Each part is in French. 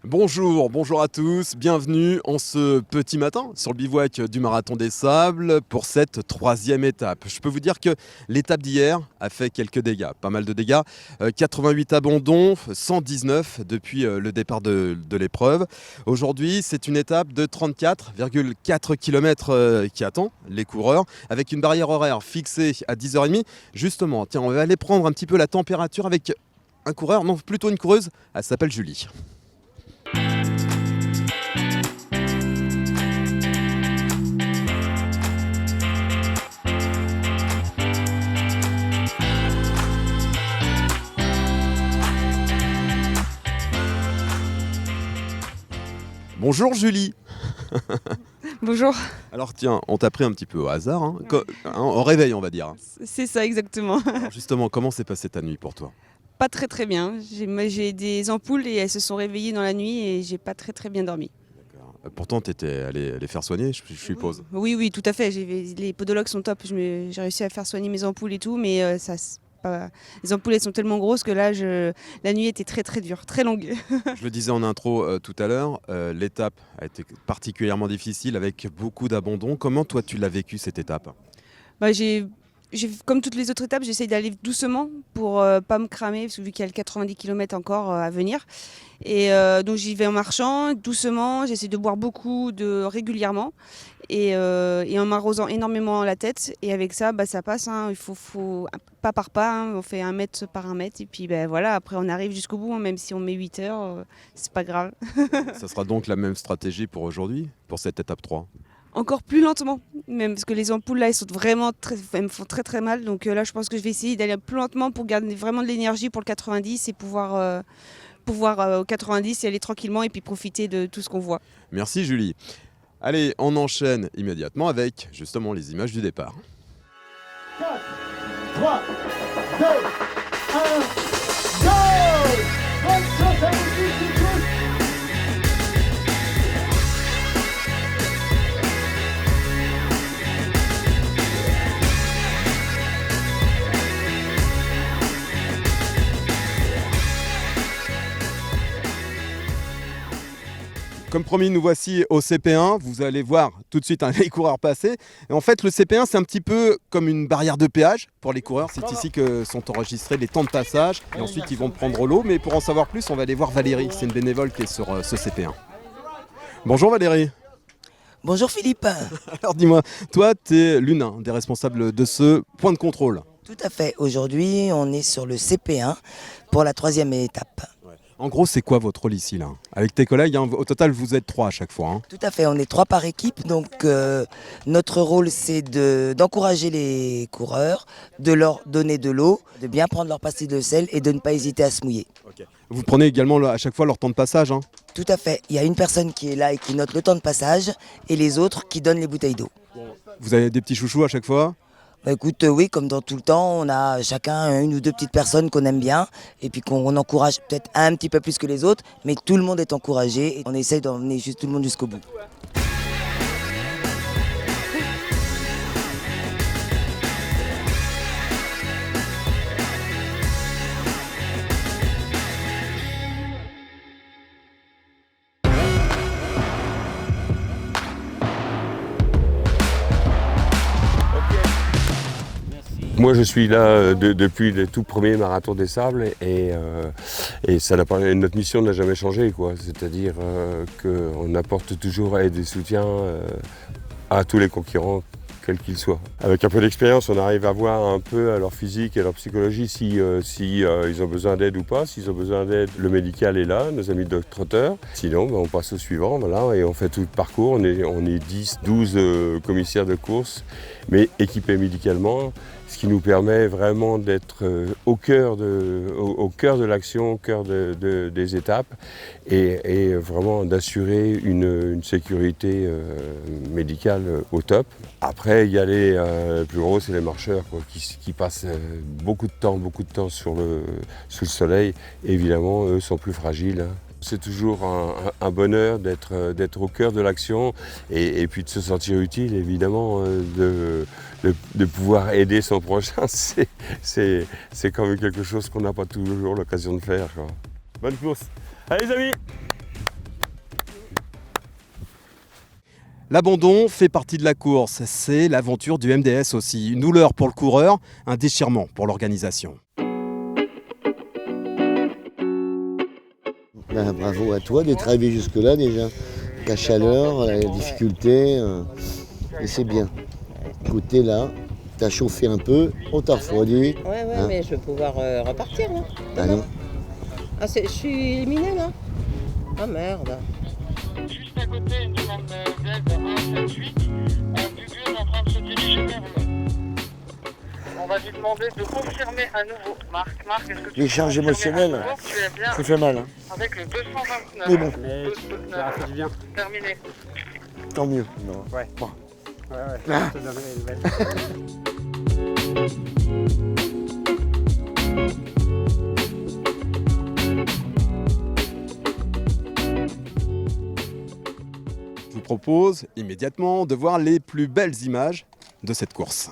Bonjour à tous, bienvenue en ce petit matin sur le bivouac du Marathon des Sables pour cette troisième étape. Je peux vous dire que l'étape d'hier a fait quelques dégâts, pas mal de dégâts. 88 abandons, 119 depuis le départ de l'épreuve. Aujourd'hui, c'est une étape de 34,4 km qui attend les coureurs avec une barrière horaire fixée à 10h30. Justement, tiens, on va aller prendre un petit peu la température avec un coureur, non plutôt une coureuse, elle s'appelle Julie. Bonjour Julie. Bonjour, Alors tiens, on t'a pris un petit peu au hasard, au réveil on va dire. c'est ça exactement. Alors justement, comment s'est passée ta nuit pour toi? Pas très bien. J'ai des ampoules et elles se sont réveillées dans la nuit et j'ai pas très bien dormi. Pourtant t'étais allé les faire soigner, je suppose. Oui, tout à fait. Les podologues sont top. J'ai réussi à faire soigner mes ampoules et tout, mais les ampoules elles sont tellement grosses que là, la nuit était très dure, très longue. Je le disais en intro tout à l'heure, l'étape a été particulièrement difficile avec beaucoup d'abandon. Comment toi tu l'as vécu cette étape? Comme toutes les autres étapes, j'essaye d'aller doucement pour pas me cramer, parce que vu qu'il y a le 90 km encore à venir. Et donc j'y vais en marchant, doucement, j'essaie de boire beaucoup, régulièrement, et en m'arrosant énormément la tête. Et avec ça, ça passe, hein. Il faut pas par pas, hein. On fait 1 mètre par 1 mètre, et puis voilà, après on arrive jusqu'au bout, hein. Même si on met 8 heures, c'est pas grave. Ça sera donc la même stratégie pour aujourd'hui, pour cette étape 3? Encore plus lentement, même parce que les ampoules là, elles me font très mal. Donc là, je pense que je vais essayer d'aller plus lentement pour garder vraiment de l'énergie pour le 90 et pouvoir au 90 y aller tranquillement et puis profiter de tout ce qu'on voit. Merci Julie. Allez, on enchaîne immédiatement avec justement les images du départ. 4, 3, 2, 1, go! Bonne chance à vous tous. Comme promis, nous voici au CP1. Vous allez voir tout de suite les coureurs passer. Et en fait, le CP1, c'est un petit peu comme une barrière de péage pour les coureurs. C'est ici que sont enregistrés les temps de passage. Et ensuite, ils vont prendre l'eau. Mais pour en savoir plus, on va aller voir Valérie. C'est une bénévole qui est sur ce CP1. Bonjour Valérie. Bonjour Philippe. Alors dis-moi, toi, tu es l'une des responsables de ce point de contrôle. Tout à fait. Aujourd'hui, on est sur le CP1 pour la troisième étape. En gros, c'est quoi votre rôle ici là? Avec tes collègues, au total, vous êtes 3 à chaque fois. Tout à fait. On est 3 par équipe. Donc, notre rôle, c'est d'encourager les coureurs, de leur donner de l'eau, de bien prendre leur pastille de sel et de ne pas hésiter à se mouiller. Okay. Vous prenez également à chaque fois leur temps de passage. Tout à fait. Il y a une personne qui est là et qui note le temps de passage et les autres qui donnent les bouteilles d'eau. Vous avez des petits chouchous à chaque fois? Écoute, oui, comme dans tout le temps, on a chacun 1 ou 2 petites personnes qu'on aime bien et puis qu'on encourage peut-être un petit peu plus que les autres, mais tout le monde est encouragé et on essaye d'emmener tout le monde jusqu'au bout. Moi, je suis là depuis le tout premier Marathon des Sables et notre mission n'a jamais changé, quoi. C'est-à-dire qu'on apporte toujours aide et soutien à tous les concurrents, quels qu'ils soient. Avec un peu d'expérience, on arrive à voir un peu à leur physique et à leur psychologie si ils ont besoin d'aide ou pas. S'ils ont besoin d'aide, le médical est là, nos amis de trotteurs. Sinon, on passe au suivant, voilà, et on fait tout le parcours. On est 10, 12 commissaires de course, mais équipés médicalement. Ce qui nous permet vraiment d'être au cœur de l'action, au cœur des étapes et vraiment d'assurer une sécurité médicale au top. Après, il y a les plus gros, c'est les marcheurs quoi, qui passent beaucoup de temps sous le soleil. Et évidemment, eux sont plus fragiles. C'est toujours un bonheur d'être au cœur de l'action et puis de se sentir utile, évidemment, de pouvoir aider son prochain. C'est quand même quelque chose qu'on n'a pas toujours l'occasion de faire, quoi. Bonne course. Allez les amis! L'abandon fait partie de la course, c'est l'aventure du MDS aussi. Une douleur pour le coureur, un déchirement pour l'organisation. Bravo à toi d'être arrivé jusque-là déjà. La chaleur, la difficulté, et c'est bien. Écoute, t'es là, t'as chauffé un peu, on t'a refroidi. Ouais, Hein. mais je vais pouvoir repartir là. Ah non. Ah, je suis éliminée là. Ah merde. Juste à côté, une demande d'aide 178. Dugu est en train de se diriger vers nous. On va lui demander de confirmer à nouveau. Marc, est-ce que tu Les peux charges confirmer émotionnelles, à nouveau que tu es bien ça fait mal. Hein. avec le 229. Mais bon. 229. Terminé. Tant mieux. Non. Ouais. Bon. Ouais, Ah. je te donnerai une nouvelle. Je vous propose immédiatement de voir les plus belles images de cette course.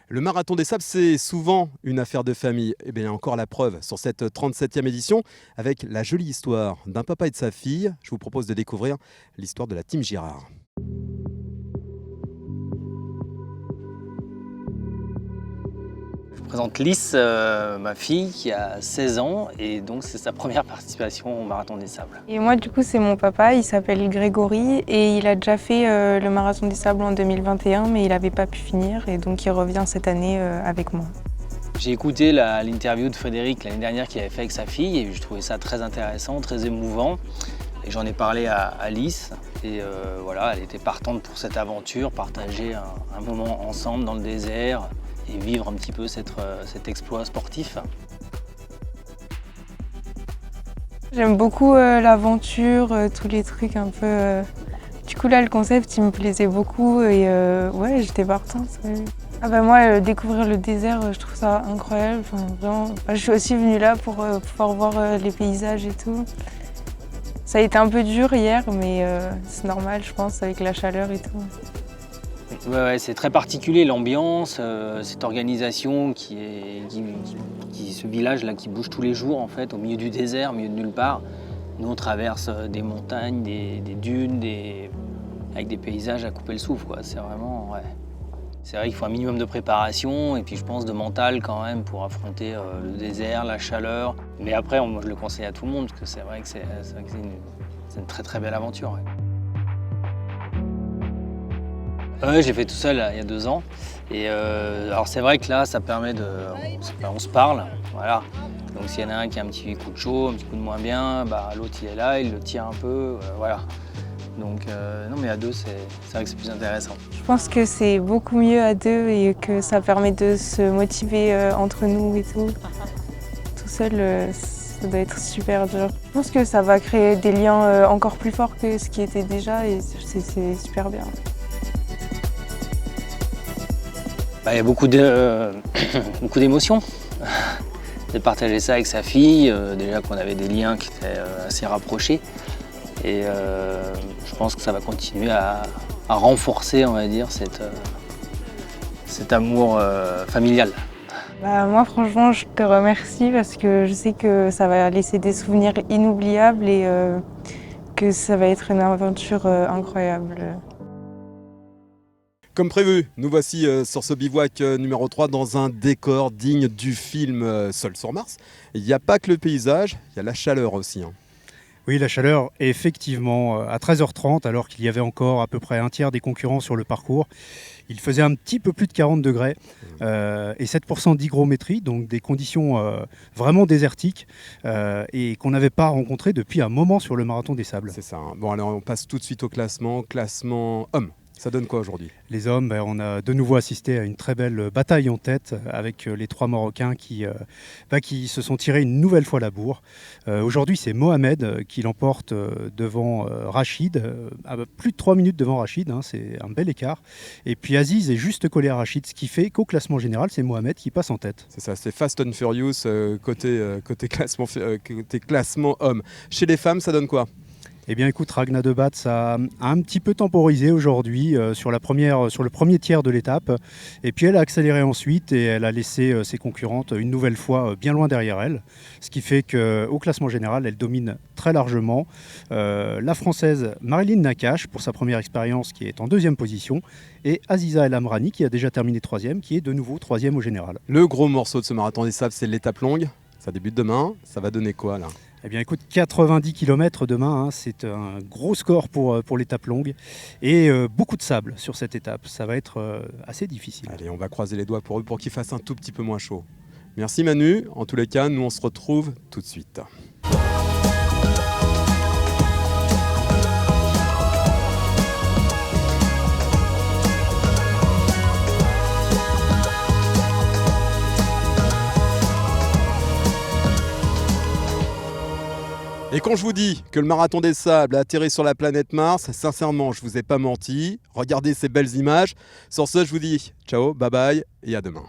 Le marathon des sables, c'est souvent une affaire de famille. Et bien encore la preuve sur cette 37e édition avec la jolie histoire d'un papa et de sa fille. Je vous propose de découvrir l'histoire de la Team Girard. Je vous présente Lys, ma fille qui a 16 ans et donc c'est sa première participation au marathon des sables. Et moi du coup c'est mon papa, il s'appelle Grégory et il a déjà fait le marathon des sables en 2021 mais il n'avait pas pu finir et donc il revient cette année avec moi. J'ai écouté l'interview de Frédéric l'année dernière qu'il avait fait avec sa fille et je trouvais ça très intéressant, très émouvant. Et j'en ai parlé à Lys et voilà, elle était partante pour cette aventure, partager un moment ensemble dans le désert et vivre un petit peu cet exploit sportif. J'aime beaucoup l'aventure, tous les trucs un peu... Du coup là le concept il me plaisait beaucoup et ouais j'étais partante. Ouais. Ah bah moi découvrir le désert je trouve ça incroyable. Enfin, vraiment, je suis aussi venue là pour pouvoir voir les paysages et tout. Ça a été un peu dur hier mais c'est normal je pense avec la chaleur et tout. Ouais, c'est très particulier l'ambiance, cette organisation ce village là qui bouge tous les jours en fait, au milieu du désert, au milieu de nulle part. Nous on traverse des montagnes, des dunes, avec des paysages à couper le souffle quoi. C'est vraiment, ouais. C'est vrai qu'il faut un minimum de préparation et puis je pense de mental quand même pour affronter le désert, la chaleur. Mais après, moi je le conseille à tout le monde parce que c'est vrai que c'est une très très belle aventure. Ouais. Ouais, j'ai fait tout seul là, il y a 2 ans. Et alors c'est vrai que là, ça permet de... On se parle, voilà. Donc s'il y en a un qui a un petit coup de chaud, un petit coup de moins bien, bah, l'autre il est là, il le tire un peu, voilà. Donc non mais à deux c'est vrai que c'est plus intéressant. Je pense que c'est beaucoup mieux à deux et que ça permet de se motiver entre nous et tout. Tout seul, ça doit être super dur. Je pense que ça va créer des liens encore plus forts que ce qui était déjà et c'est super bien. Bah, il y a beaucoup d'émotions. De partager ça avec sa fille, déjà qu'on avait des liens qui étaient assez rapprochés. Et je pense que ça va continuer à renforcer, on va dire, cet amour familial. Bah, moi franchement je te remercie parce que je sais que ça va laisser des souvenirs inoubliables et que ça va être une aventure incroyable. Comme prévu, nous voici sur ce bivouac numéro 3 dans un décor digne du film Seul sur Mars. Il n'y a pas que le paysage, il y a la chaleur aussi. Oui, la chaleur, effectivement, à 13h30, alors qu'il y avait encore à peu près un tiers des concurrents sur le parcours, il faisait un petit peu plus de 40 degrés et 7% d'hygrométrie, donc des conditions vraiment désertiques et qu'on n'avait pas rencontrées depuis un moment sur le Marathon des Sables. C'est ça. Bon, alors on passe tout de suite au classement homme. Ça donne quoi aujourd'hui? Les hommes, on a de nouveau assisté à une très belle bataille en tête avec les trois Marocains qui se sont tirés une nouvelle fois la bourre. Aujourd'hui, c'est Mohamed qui l'emporte devant Rachid, à plus de 3 minutes devant Rachid, c'est un bel écart. Et puis Aziz est juste collé à Rachid, ce qui fait qu'au classement général, c'est Mohamed qui passe en tête. C'est ça, c'est Fast and Furious côté classement homme. Chez les femmes, ça donne quoi? Eh bien écoute, Ragna de Batz a un petit peu temporisé aujourd'hui sur le premier tiers de l'étape. Et puis elle a accéléré ensuite et elle a laissé ses concurrentes une nouvelle fois bien loin derrière elle. Ce qui fait qu'au classement général, elle domine très largement. La Française Marilyn Nakache pour sa première expérience qui est en 2e position. Et Aziza El Amrani qui a déjà terminé 3e, qui est de nouveau 3e au général. Le gros morceau de ce marathon des sables, c'est l'étape longue. Ça débute demain. Ça va donner quoi là? Eh bien écoute, 90 km demain, c'est un gros score pour l'étape longue et beaucoup de sable sur cette étape. Ça va être assez difficile. Allez, on va croiser les doigts pour eux pour qu'il fasse un tout petit peu moins chaud. Merci Manu. En tous les cas, nous on se retrouve tout de suite. Et quand je vous dis que le Marathon des Sables a atterri sur la planète Mars, sincèrement, je vous ai pas menti. Regardez ces belles images. Sur ce, je vous dis ciao, bye bye et à demain.